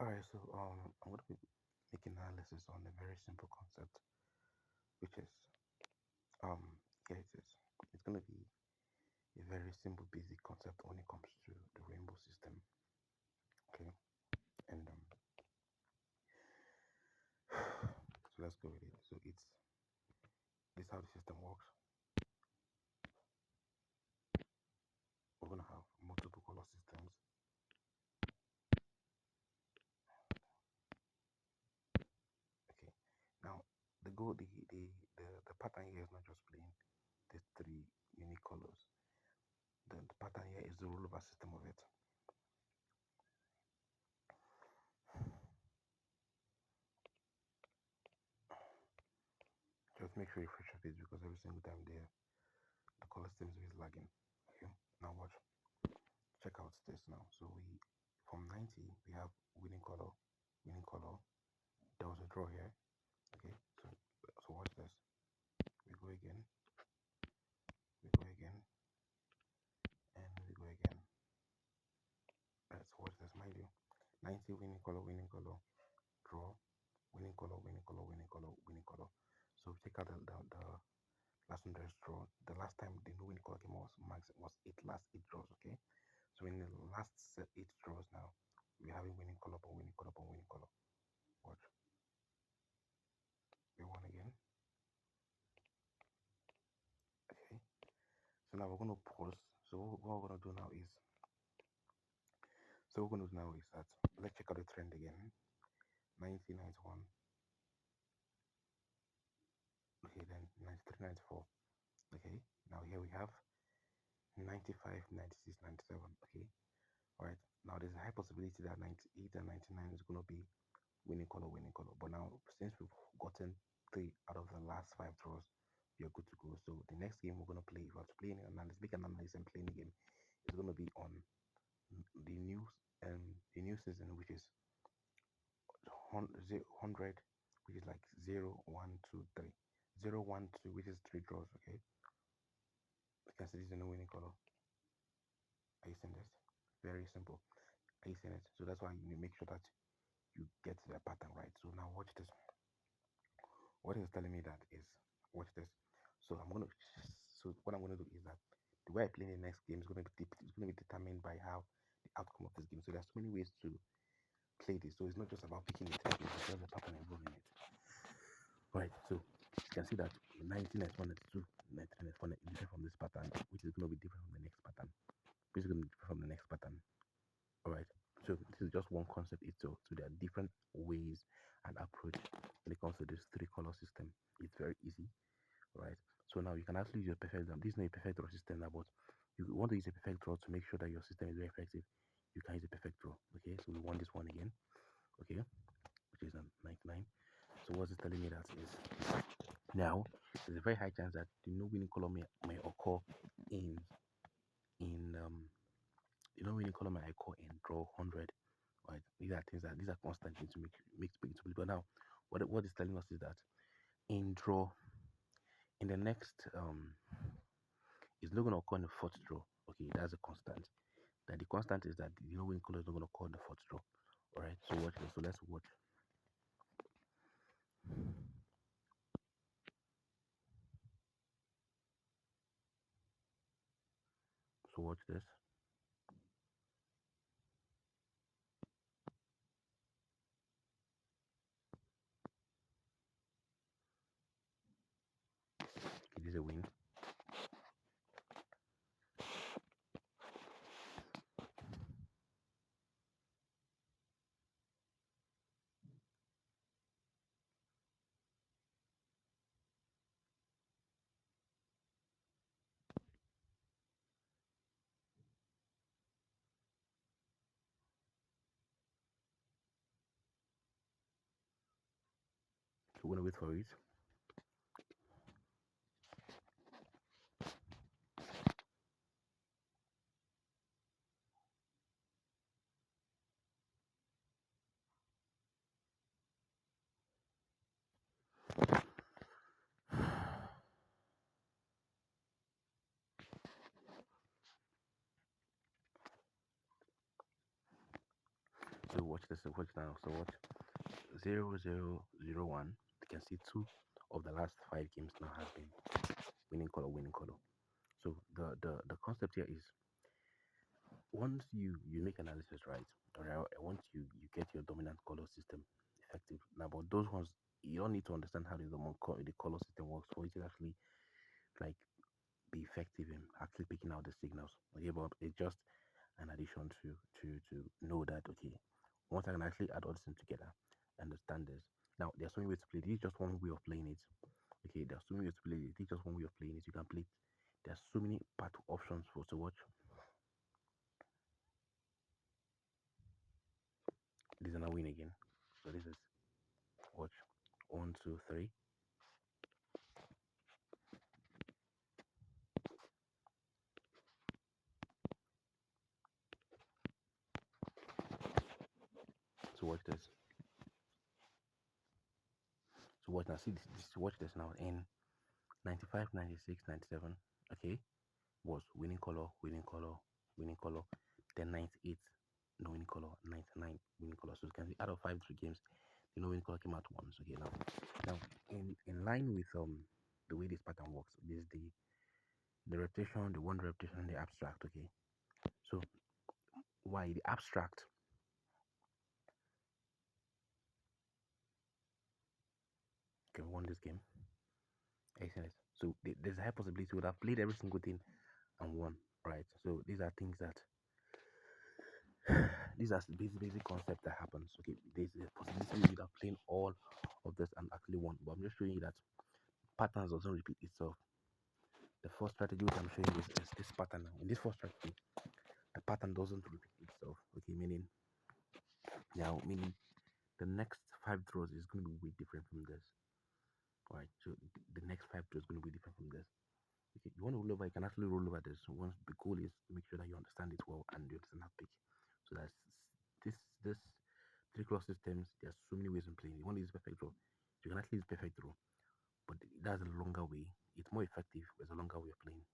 Alright, so I'm going to be making analysis on a very simple concept, which is here it is. It's going to be a very simple, basic concept when it comes to the rainbow system. Okay, and so let's go with it. So it's this is how the system works. We're gonna have multiple color systems. Okay, now the pattern here is not just plain these three unique colors. The pattern here is the rollover system of it. Just make sure you refresh your page because every single time the color system is lagging. Okay, now watch. Check out this now. So we from 90 we have winning color, winning color. There was a draw here. Okay, so watch this. We go again, we go again, and we go again. So watch this, mind you. 90 winning color, draw, winning color, winning color, winning color, winning color. So check out the last one there's draw. The last time the no winning color game was eight draws. Okay, so in the last eight draws now, we're having winning color upon winning color upon winning color. Watch. We won again. Okay. So now we're gonna pause. So what we're gonna do now is that let's check out the trend again. 1991. Okay, then 93, 94. Okay. Now here we have 95, 96, 97. Okay. Alright. Now there's a high possibility that 98 and 99 is gonna be winning color, winning color. But now since we've gotten three out of the last five draws, we are good to go. So the next game we're gonna play, if we have to play an analysis, make an analysis and play the game, is gonna be on the new the new season, which is 100, which is like 0, 1, 2, 3. 0, 1, 2, which is three draws. Okay, you can see this is a no winning color. Are you seeing this? Very simple. Are you seeing it? So that's why you make sure that you get the pattern right. So now watch this. What it's telling me that is watch this. So what I'm gonna do is that the way I play the next game is gonna be determined by how the outcome of this game. So there's so many ways to play this. So it's not just about picking the template, it's just the pattern involved in it. Right. So you can see that 1991, 92, 1994 is different from this pattern, which is gonna be different from the next pattern. Which is gonna be different from the next pattern. Alright. So this is just one concept itself. So there are different ways and approach when it comes to this three color system. It's very easy. Right. So now you can actually use your perfect draw. This is not a perfect draw system now, but you want to use a perfect draw to make sure that your system is very effective. You can use a perfect draw. Okay, so we want this one again. Okay, which is 99. So what's it telling me that is now there's a very high chance that the no winning color may occur in the no winning color may occur in draw 100. Right, these are constant things to make speaking to people. But now what it's telling us is that in draw in the next it's not going to occur in the fourth draw. Okay, that's a constant. Then the constant is that the no winning color is not going to occur in the fourth draw. All right, so watch this. So let's watch. So watch this. It is a win. So we're gonna wait for it. So watch this. Watch now. So watch 0001. You can see two of the last five games now has been winning color, winning color. So the concept here is once you make analysis right, or once you get your dominant color system effective. Now, but those ones you don't need to understand how the color system works for it to actually like be effective in actually picking out the signals. Okay, but it's just an addition to know that okay, once I can actually add all this things together, understand this. Now there's so many ways to play. This is just one way of playing it. Okay, there's so many ways to play it. This is just one way of playing it. You can play. There's so many part options for to watch. This is not win again. So this is watch 1, 2, 3. So watch this. So watch now. See this. Watch this now. In 95, 96, 97. Okay, was winning color, winning color, winning color. Then 98, no winning color. 99, winning color. So you can see out of five three games, the no winning color came out once. Okay, now in line with the way this pattern works, this is the repetition, the one repetition, the abstract. Okay, so why the abstract? Okay, we won this game. Excellent. So there's a high possibility we would have played every single thing and won. Right. So these are things that these are basic concept that happens. Okay, there's a possibility you have playing all of this and actually won. But I'm just showing you that patterns doesn't repeat itself. The first strategy which I'm showing you is this pattern now. In this first strategy, the pattern doesn't repeat itself. Okay, meaning the next five draws is going to be way different from this. Right. So the next five draws is going to be different from this. Okay, you want to roll over, you can actually roll over this. So once the goal is to make sure that you understand it well and you understand how to pick. So that's this three cross systems. There's so many ways in playing. You want to use perfect draw. You can actually use perfect draw, but that's a longer way. It's more effective. But it's a longer way of playing.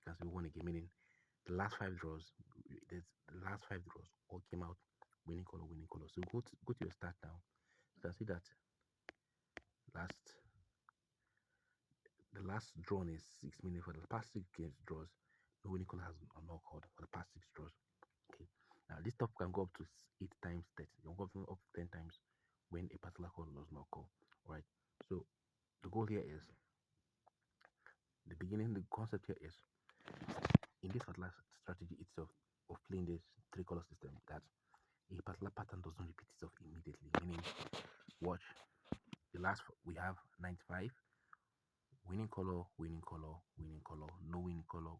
Because we want to get meaning the last five draws. The last five draws all came out winning color, winning color. So go to your start now. You can see that last the last drawn is 6 minutes for the past six games draws. No winning color has not called for the past six draws. Okay. Now this stuff can go up to 8 times, 30. It can go up to 10 times when a particular call does not call. Right. So the goal here is the beginning. The concept here is in this particular strategy itself of playing this three color system that a particular pattern doesn't repeat itself immediately. Meaning, watch the last we have 95 winning color, winning color, winning color, no winning color,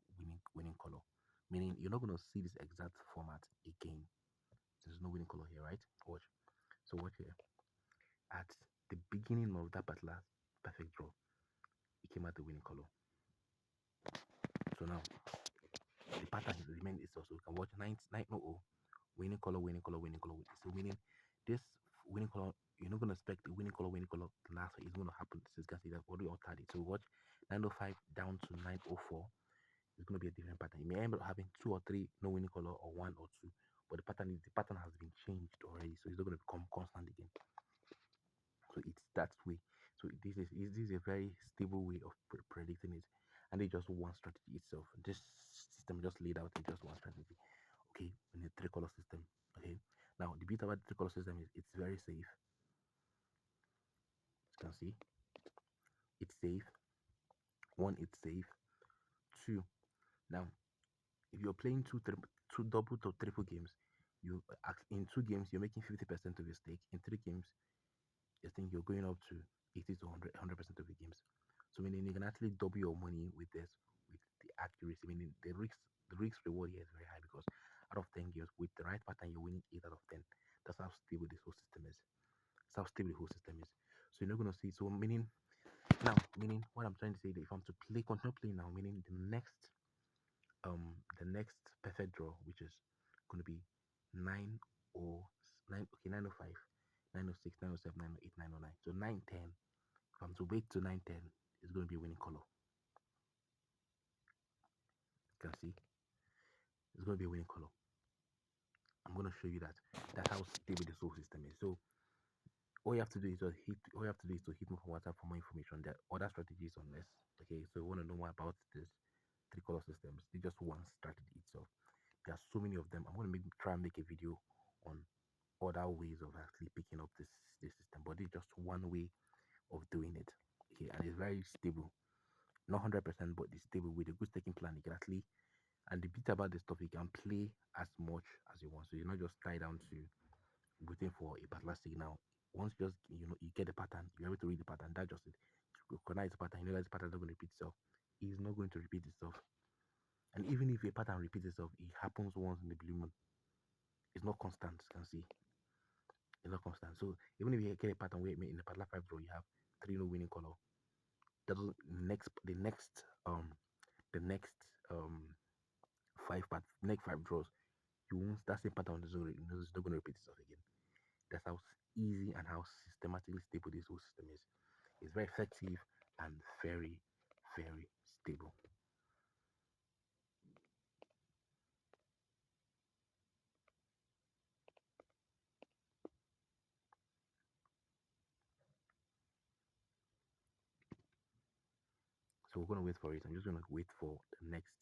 winning color. Meaning you're not gonna see this exact format again. There's no winning color here, right? Watch. So watch here. At the beginning of that particular perfect draw, it came out the winning color. So now the pattern is remain itself. So we can watch 900 winning color, winning color, winning color. So meaning this winning color, you're not gonna expect the winning color. The last one is gonna happen. So you can see that already altered it. So watch 905 down to 904. It's gonna be a different pattern. You may end up having two or three no winning color or one or two, but the pattern has been changed already. So it's not gonna become constant again. So it's that way. So this is a very stable way of predicting it, and it's just one strategy itself. This system just laid out in just one strategy. Okay, in a three color system. Okay, now the beauty about the three color system is it's very safe. You can see it's safe. One, it's safe. Two, now if you're playing two double to triple games, in 2 games you're making 50% of your stake. In 3 games, I think you're going up to 80 to 100% of the games. So meaning you can actually double your money with this, with the accuracy. Meaning the risk reward here is very high because out of 10 games with the right pattern, you're winning 8 out of 10. That's how stable this whole system is. That's how stable the whole system is. So you're not gonna see. So meaning what I'm trying to say that if I'm to continue playing now, meaning the next perfect draw, which is gonna be 909, okay, 905, 906, 907, 908, 909. So 910. If I'm to wait to 910, it's gonna be a winning color. You can see it's gonna be a winning color. I'm going to show you that. That's how stable this whole system is. So all you have to do is just hit. All you have to do is to hit me from WhatsApp for more information. There are other strategies on this. Okay, so you want to know more about this three color systems. It's just one strategy itself. There are so many of them. I'm going to try and make a video on other ways of actually picking up this system, but it's just one way of doing it. Okay, and it's very stable. Not 100%, but it's stable with a good staking plan. You can actually, and the bit about this stuff, you can play as much as you want. So you're not just tied down to waiting for a particular signal. Once you just you get the pattern, you're able to read the pattern. That's just it. You recognize the pattern. You know that the pattern is not going to repeat itself. It's not going to repeat itself. And even if a pattern repeats itself, it happens once in the blue moon. It's not constant. You can see it's not constant. So even if you get a pattern where in the particular five draw you have three no winning color, that doesn't the next um next five draws you won't that same pattern is not going to repeat itself again. That's how easy and how systematically stable this whole system is. It's very effective and very, very stable. So we're gonna wait for it. I'm just gonna wait for the next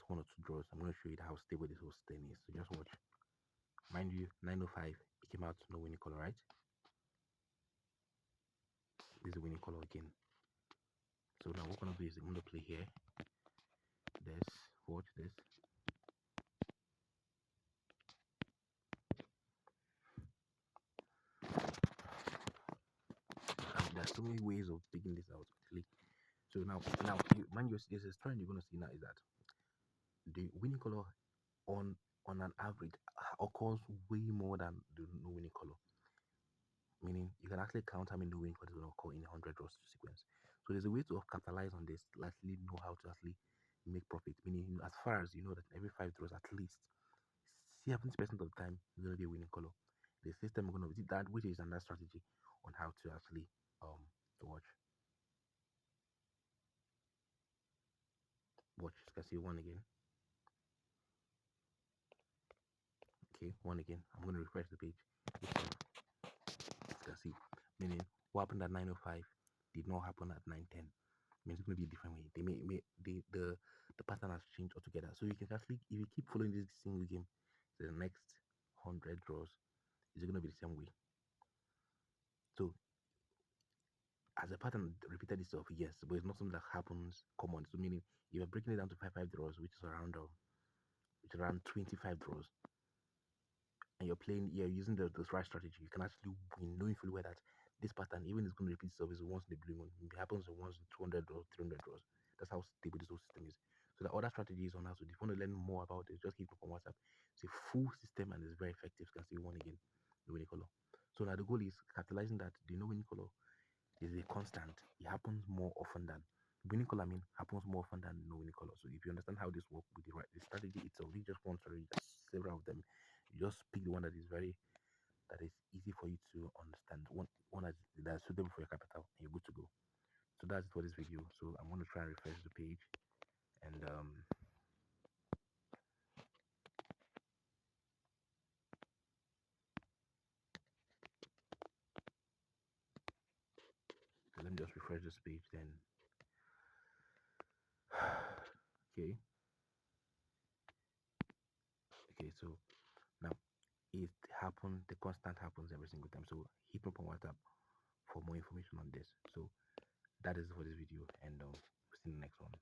one or two draws. I'm gonna show you how stable this whole thing is. So just watch. Mind you, 905 it came out no winning color, right? This is the winning color again. So now what we're gonna do is I'm gonna play here. This, watch this. And there's so many ways of figuring this out actually. So now mind you, there's a trend you're gonna see now is that the winning color on on an average occurs way more than the no winning color. Meaning you can actually count how many no winning colors will occur in a 100 draws sequence. So there's a way to capitalize on this, to actually know how to actually make profit. Meaning as far as you know that every five draws at least 70% of the time is going to be a winning color. The system is going to be that, which is another strategy on how to actually watch. Watch, you can see one again. Okay, one again. I'm going to refresh the page. You can see, meaning what happened at 9:05 did not happen at 9:10. Means it's going to be a different way. They may the pattern has changed altogether. So you can actually, if you keep following this single game, the next 100 draws is going to be the same way. So as a pattern repeated itself, yes, but it's not something that happens common. So meaning if you're breaking it down to five draws, which is around 25 draws, and you're using the right strategy, you can actually win, knowing fully well that this pattern, even is going to repeat itself, is once in the blue moon. It happens once in 200 draws, 300 draws. That's how stable this whole system is. So the other strategies on how to, if you want to learn more about it, just keep it on WhatsApp. It's a full system and it's very effective. You can see one again, the winning color. So now the goal is capitalizing that the no winning color is a constant. It happens more often than winning color. I mean, happens more often than no winning color. So if you understand how this works with the strategy itself, it's just one strategy. There's several of them. You just pick the one that is easy for you to understand. One that's suitable for your capital, and you're good to go. So that's it for this video. So I'm going to try and refresh the page, and so let me just refresh this page. Then okay, okay. So now it happens. The constant happens every single time. So hit me up on WhatsApp for more information on this. So that is for this video, and we'll see you in the next one.